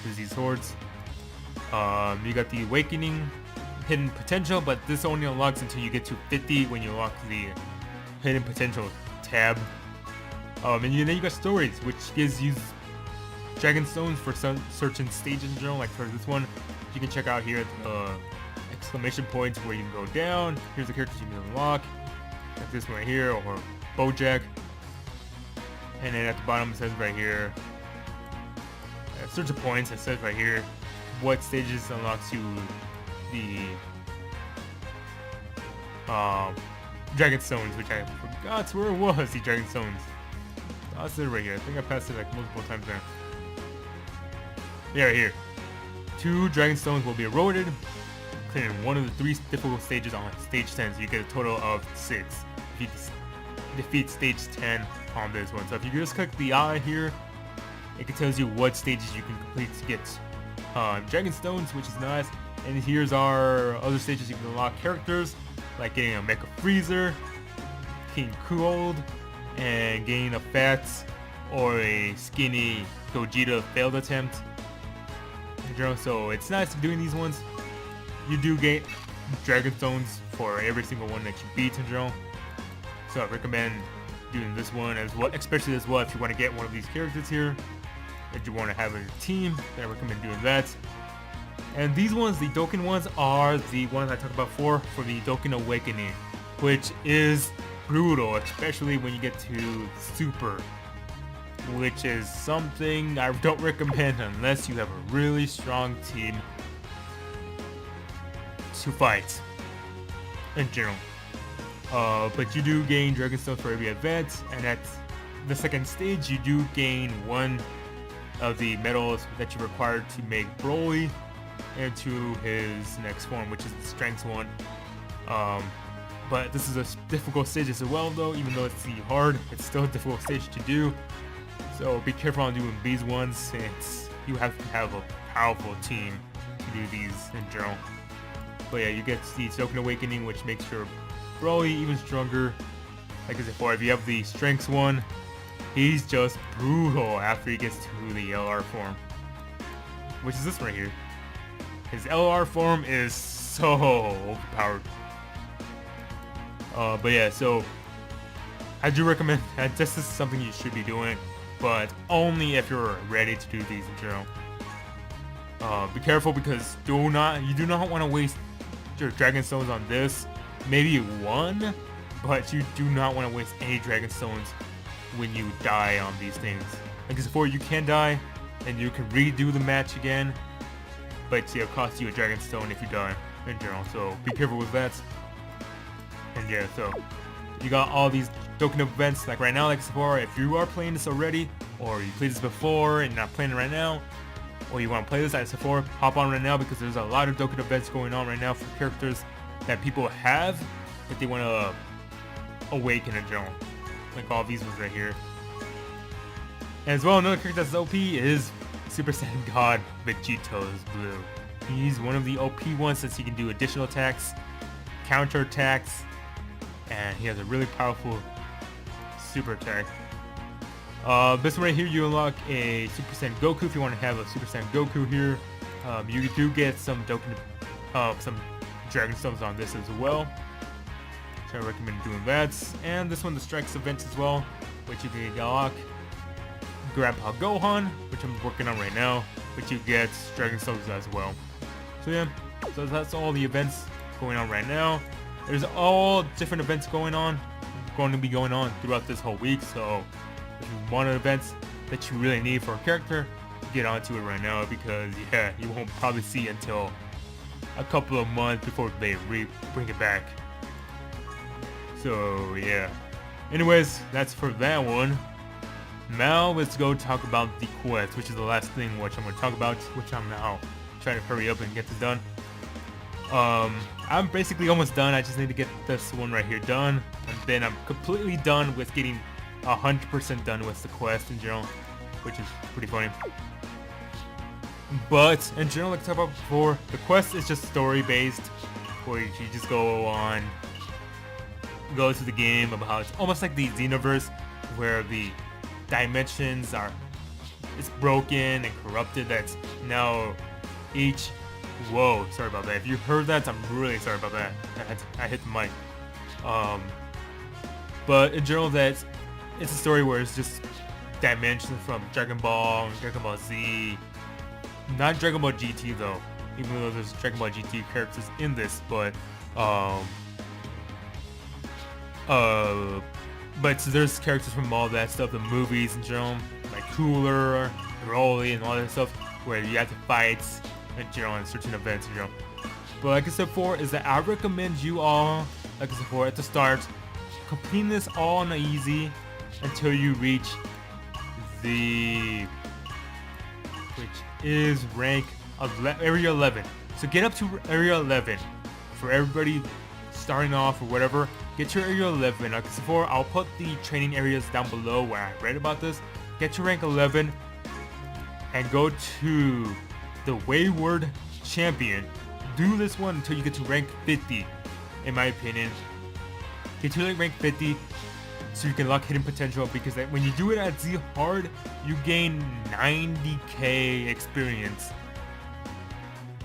the Z swords. You got the Awakening Hidden Potential, but this only unlocks until you get to 50 when you unlock the Hidden Potential tab. And then you got Stories, which gives you Dragon Stones for some certain stages in general. Like for this one, you can check out here the exclamation points where you can go down. Here's the characters you can unlock, like this one right here, or Bojack. And then at the bottom it says right here, search of points. It says right here what stages unlocks you the Dragon Stones, which I forgot where it was. The Dragon Stones. That's it right here. I think I passed it like multiple times there. Yeah, right here. 2 Dragon Stones will be eroded, clearing one of the 3 difficult stages on stage 10. So you get a total of 6. If you defeat stage 10 on this one. So if you just click the eye here, it tells you what stages you can complete to get Dragon Stones, which is nice. And here's our other stages you can unlock characters, like getting a Mecha Freezer, King Cold, and getting a fat or a skinny Gogeta failed attempt. So it's nice doing these ones. You do get Dragon Stones for every single one that you beat in general. So I recommend doing this one as well, especially as well if you want to get one of these characters here that you want to have in your team. I recommend doing that. And these ones, the Dokkan ones, are the ones I talked about for the Dokkan Awakening, which is brutal, especially when you get to Super, which is something I don't recommend unless you have a really strong team to fight in general. But you do gain Dragon Stones for every event, and at the second stage you do gain one of the medals that you require to make Broly into his next form, which is the Strength one. But this is a difficult stage as well, though. Even though it's hard, it's still a difficult stage to do. So be careful on doing these ones, since you have to have a powerful team to do these in general. But yeah, you get the Dokkan Awakening, which makes your Broly even stronger. Like I said before, if you have the Strength one, he's just brutal after he gets to the LR form, which is this right here. His LR form is so overpowered. But yeah, so I do recommend that this is something you should be doing, but only if you're ready to do these in general. Be careful, because you do not want to waste your Dragon Stones on this. Maybe one, but you do not want to waste any Dragon Stones when you die on these things. Like before, you can die, and you can redo the match again, but yeah, it'll cost you a Dragon Stone if you die in general, so be careful with that. And yeah, so you got all these Dokkan events, like right now, like before, if you are playing this already, or you played this before and not playing it right now, or you want to play this as before, hop on right now because there's a lot of Dokkan events going on right now for characters that people have that they want to awaken in general. Like all these ones right here. And as well, another character that's OP is Super Saiyan God Vegito's Blue. He's one of the OP ones since he can do additional attacks, counter attacks, and he has a really powerful super attack. This one right here, you unlock a Super Saiyan Goku if you want to have a Super Saiyan Goku here. You do get some Dokkan, some Dragon Stones on this as well. So I recommend doing that. And this one, the Strikes event as well, which you can unlock. Grandpa Gohan, which I'm working on right now, which you get Dragon Stones as well. So yeah, so that's all the events going on right now. There's all different events going to be going on throughout this whole week. So if you want events that you really need for a character, get onto it right now because yeah, you won't probably see until a couple of months before they bring it back. So yeah. Anyways, that's for that one. Now let's go talk about the quest, which is the last thing which I'm going to talk about, which I'm now trying to hurry up and get this done. I'm basically almost done. I just need to get this one right here done, and then I'm completely done with getting 100% done with the quest in general, which is pretty funny. But in general, like I talked about before, the quest is just story based, where you just go to the game about how it's almost like the Xenoverse, where the dimensions it's broken and corrupted. That's now each. Whoa, sorry about that. If you heard that, I'm really sorry about that. I hit the mic. But in general, it's a story where it's just dimensions from Dragon Ball, Dragon Ball Z, not Dragon Ball GT though. Even though there's Dragon Ball GT characters in this, but there's characters from all that stuff, the movies in general, like Cooler, Broly, and all that stuff, where you have to fight in general in certain events in general. But like I said before, is that I recommend you all, like I said before at the start, completing this all on easy until you reach which is rank area 11. So get up to area 11 for everybody starting off or whatever. Get your area 11. Like I said before, I'll put the training areas down below where I read about this. Get your rank 11 and go to the Wayward Champion. Do this one until you get to rank 50, in my opinion. Get to like rank 50 so you can unlock hidden potential, because when you do it at Z hard, you gain 90k experience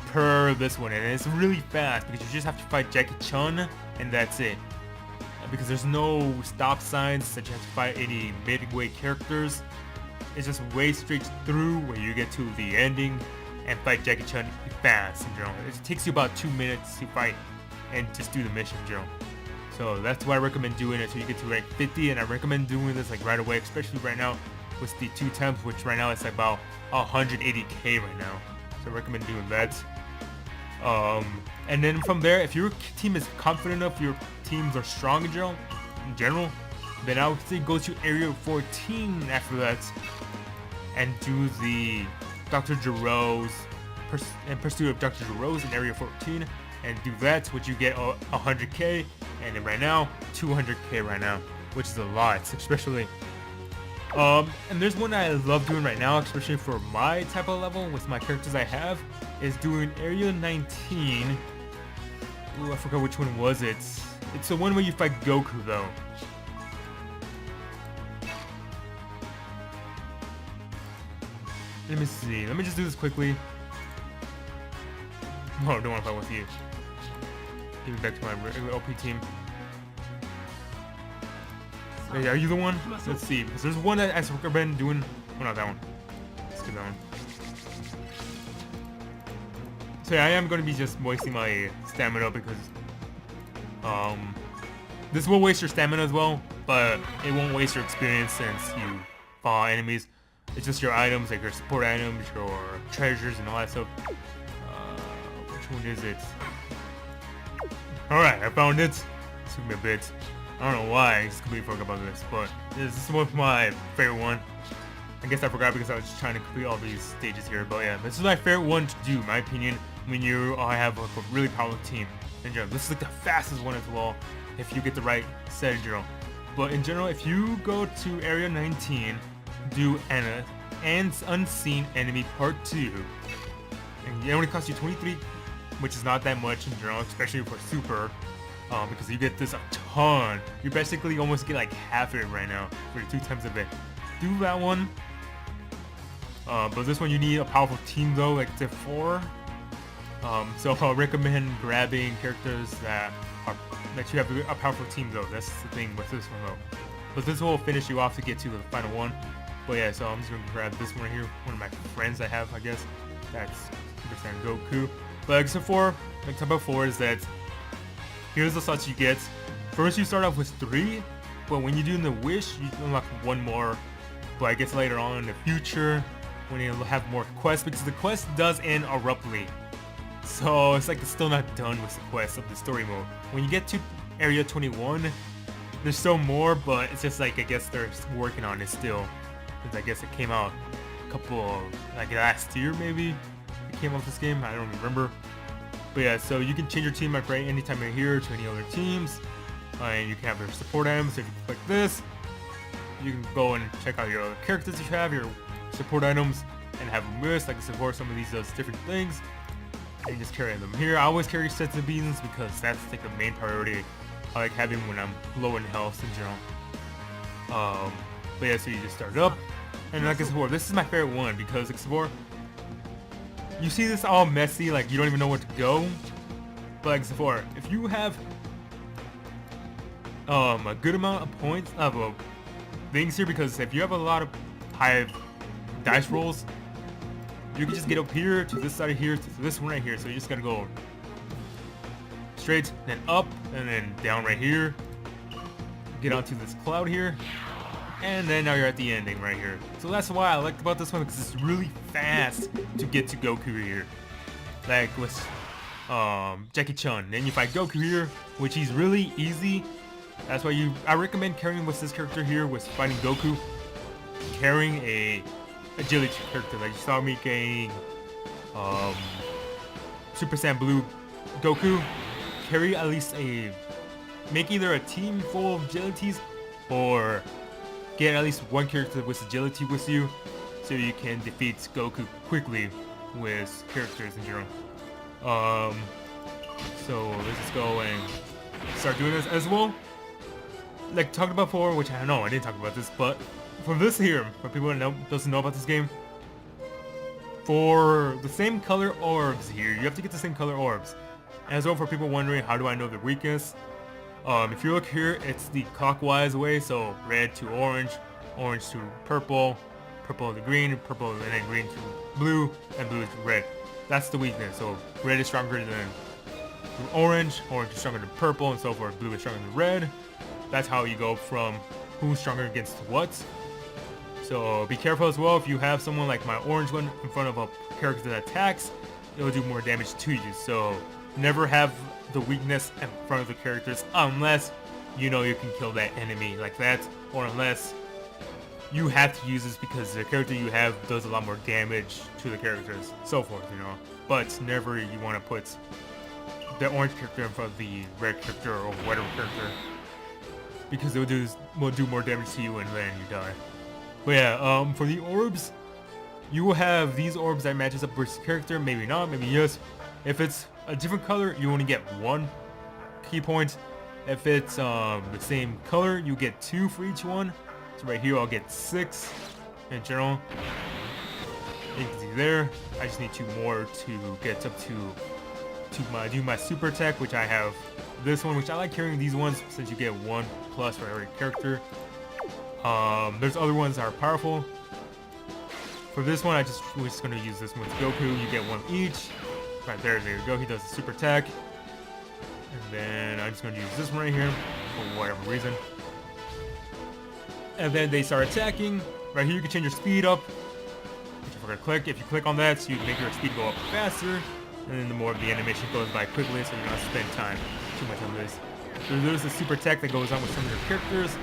per this one, and it's really fast because you just have to fight Jackie Chun and that's it. Because there's no stop signs that you have to fight any midway characters. It's just way straight through where you get to the ending and fight Jackie Chun fast in general. It takes you about 2 minutes to fight and just do the mission in general. So that's why I recommend doing it, so you get to rank 50, and I recommend doing this like right away, especially right now with the 2 temps, which right now it's like about 180k right now. So I recommend doing that. And then from there, if your team is confident enough, your teams are strong in general, then I would say go to area 14 after that and do the Dr. Giro's pursuit of Dr. Giro's in area 14, and do that, which you get 100k, and then right now 200k right now, which is a lot, especially. And there's one that I love doing right now, especially for my type of level with my characters I have, is doing area 19. Ooh, I forgot which one was it. It's the one where you fight Goku though. Let me see. Let me just do this quickly. No, I don't want to fight with you. Give me back to my regular OP team. Wait, are you the one? Let's see. Because there's one that I've been doing. Oh, not that one. Let's get that one. So yeah, I am going to be just wasting my stamina because This will waste your stamina as well, but it won't waste your experience since you fall enemies. It's just your items, like your support items, your treasures, and all that stuff. Which one is it? Alright, I found it. It took me a bit. I don't know why, I just completely forgot about this, but this is one of my favorite one. I guess I forgot because I was just trying to complete all these stages here, but yeah, this is my favorite one to do, in my opinion, when you have like a really powerful team. In general, this is like the fastest one as well, if you get the right set in general. But in general, if you go to Area 19, do an Unseen Enemy Part 2, and it only costs you 23, which is not that much in general, especially for Super, because you get this a ton. You basically almost get like half of it right now for 2 times of it. Do that one. But this one you need a powerful team though, like Div 4. So I'll recommend grabbing characters that you have a powerful team though. That's the thing with this one though. But this will finish you off to get to the final one. But yeah, so I'm just gonna grab this one right here. One of my friends I have, I guess. That's Super Saiyan Goku. But like I said before, like I said before, is that here's the slots you get. First you start off with 3, but when you do the wish, you unlock 1 more. But I guess later on in the future, when you have more quests, because the quest does end abruptly. So it's like it's still not done with the quest of the story mode. When you get to Area 21, there's still more, but it's just like, I guess they're working on it still. Because I guess it came out a couple, like last year maybe, it came out this game, I don't remember. But yeah, so you can change your team up right anytime you're here to any other teams. And you can have your support items. If you click this, you can go and check out your other characters you have, your support items, and have them list, like support some of these different things, and just carry them here. I always carry sets of beans because that's like the main priority I like having when I'm low in health in general. But yeah, so you just start it up, and like I said before, this is my favorite one because like before, you see this all messy, like you don't even know where to go. But like before, if you have a good amount of points of things here, because if you have a lot of high dice rolls, you can just get up here to this side of here to this one right here. So you just gotta go straight, then up, and then down right here. Get onto this cloud here, and then now you're at the ending right here. So that's why I like about this one, because it's really fast to get to Goku here. Like with Jackie Chun. Then you fight Goku here, which is really easy. That's why I recommend carrying with this character here, with fighting Goku, carrying a agility character. Like you saw me getting Super Saiyan Blue Goku. Carry at least make either a team full of agilities, or get at least one character with agility with you, so you can defeat Goku quickly with characters in general. So let's just go and start doing this as well. Like talked about before, which I know I didn't talk about this, but for this here, for people that doesn't know about this game, for the same color orbs here, you have to get the same color orbs. And as well, for people wondering how do I know their weakness, if you look here, it's the clockwise way, so red to orange, orange to purple, purple to green, purple and then green to blue, and blue to red. That's the weakness. So red is stronger than orange, orange is stronger than purple, and so forth. Blue is stronger than red. That's how you go from who's stronger against what. So be careful as well. If you have someone like my orange one in front of a character that attacks, it will do more damage to you. So never have the weakness in front of the characters unless you know you can kill that enemy like that, or unless you have to use this because the character you have does a lot more damage to the characters, so forth, you know. But never you want to put the orange character in front of the red character or whatever character, because it will do more damage to you and then you die. But yeah, for the orbs, you will have these orbs that matches up with the character, maybe not, maybe yes. If it's a different color, you only get 1 key point. If it's the same color, you get 2 for each one. So right here, I'll get 6 in general. You can see there, I just need 2 more to get up to do my super attack, which I have this one, which I like carrying these ones since you get 1 plus for every character. There's other ones that are powerful. For this one, we're just gonna use this one with Goku. You get 1 each. Right there you go. He does the super attack. And then I'm just going to use this one right here for whatever reason. And then they start attacking. Right here you can change your speed up. If you click on that, so you can make your speed go up faster. And then the more of the animation goes by quickly, so you're not spending time too much on this. So there's a super attack that goes on with some of your characters.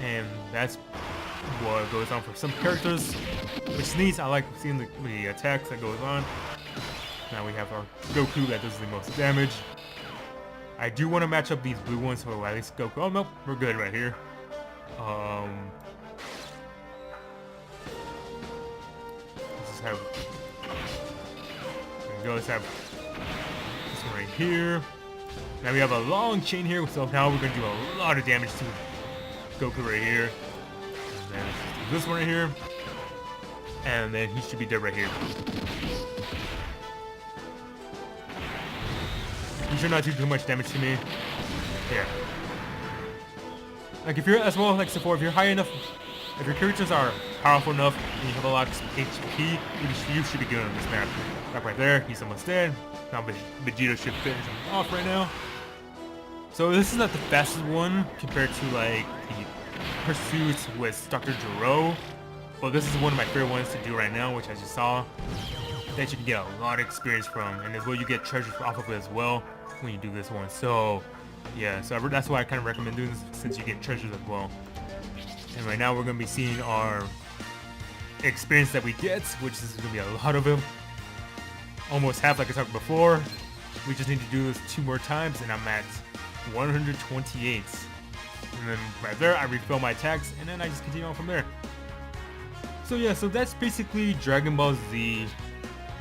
And that's what goes on for some characters, which is neat. I like seeing the attacks that goes on. Now we have our Goku that does the most damage. I do want to match up these blue ones, so at least Goku. Oh no, we're good right here. Let's just have. There we go. Let's have this one right here. Now we have a long chain here, so now we're gonna do a lot of damage to Goku right here. And then let's do this one right here, and then he should be dead right here. He should not do too much damage to me. Yeah. Like if you're as well, like before, if you're high enough, if your characters are powerful enough and you have a lot of HP, you should be good on this map. Like right there, he's almost dead. Now Vegeta should finish him off right now. So this is not the fastest one compared to like the pursuit with Dr. Gero, but this is one of my favorite ones to do right now, which I just saw that you can get a lot of experience from, and as well you get treasures off of it as well when you do this one. So yeah, so that's why I kind of recommend doing this, since you get treasures as well. And right now we're going to be seeing our experience that we get, which is going to be a lot of them. Almost half, like I talked before. We just need to do this 2 more times, and I'm at 128. And then right there, I refill my attacks, and then I just continue on from there. So yeah, so that's basically Dragon Ball Z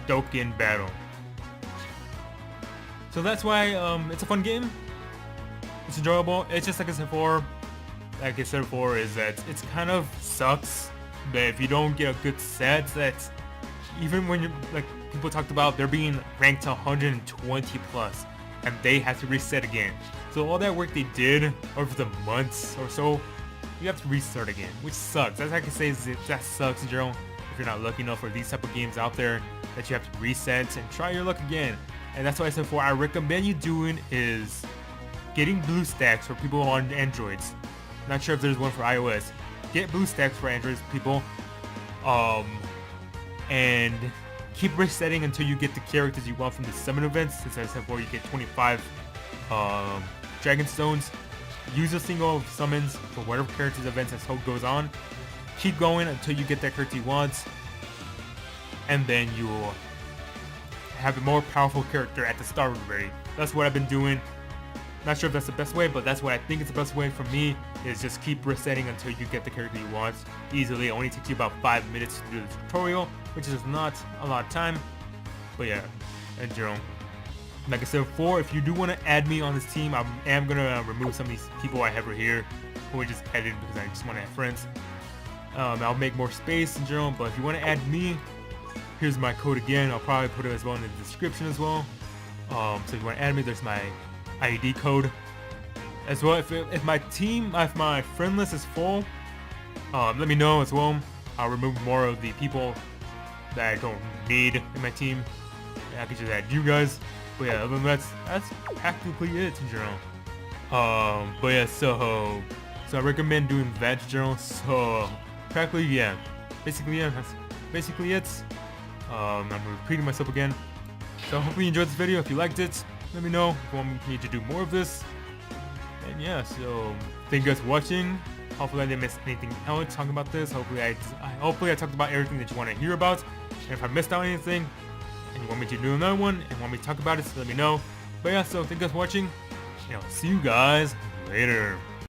Dokkan Battle. So that's why it's a fun game. It's enjoyable. It's just like I said before, is that it's kind of sucks that if you don't get a good set, that even when you're like people talked about, they're being ranked to 120 plus, and they have to reset again. So all that work they did over the months or so, you have to restart again, which sucks. That's all I can say, is that sucks in general. If you're not lucky enough for these type of games out there, that you have to reset and try your luck again. And that's why I said before, I recommend you doing is getting blue stacks for people on Androids. Not sure if there's one for iOS. Get blue stacks for Androids, people. And keep resetting until you get the characters you want from the summon events. Since I said before, you get 25 Dragon Stones. Use a single summons for whatever characters events as hope goes on. Keep going until you get that character you want, and then you will have a more powerful character at the start already. That's what I've been doing. Not sure if that's the best way, but that's what I think is the best way for me, is just keep resetting until you get the character you want easily. It only takes you about 5 minutes to do the tutorial, which is not a lot of time. But yeah, and Jerome. Like I said before, if you do want to add me on this team, I am going to remove some of these people I have right here who I just added because I just want to have friends. I'll make more space in general, but if you want to add me, here's my code again. I'll probably put it as well in the description as well. So if you want to add me, there's my ID code as well. If my friend list is full, let me know as well. I'll remove more of the people that I don't need in my team. I can just add you guys. But yeah, other than that's practically it in general. But yeah, so I recommend doing that in general. So practically, yeah, basically, yeah, that's basically it. I'm repeating myself again. So hopefully you enjoyed this video. If you liked it, let me know if you want me to do more of this. And yeah, so thank you guys for watching. Hopefully I didn't miss anything else talking about this. Hopefully I talked about everything that you want to hear about. And if I missed out anything and you want me to do another one and want me to talk about it, so let me know. But yeah, so thank you guys for watching, and I'll see you guys later.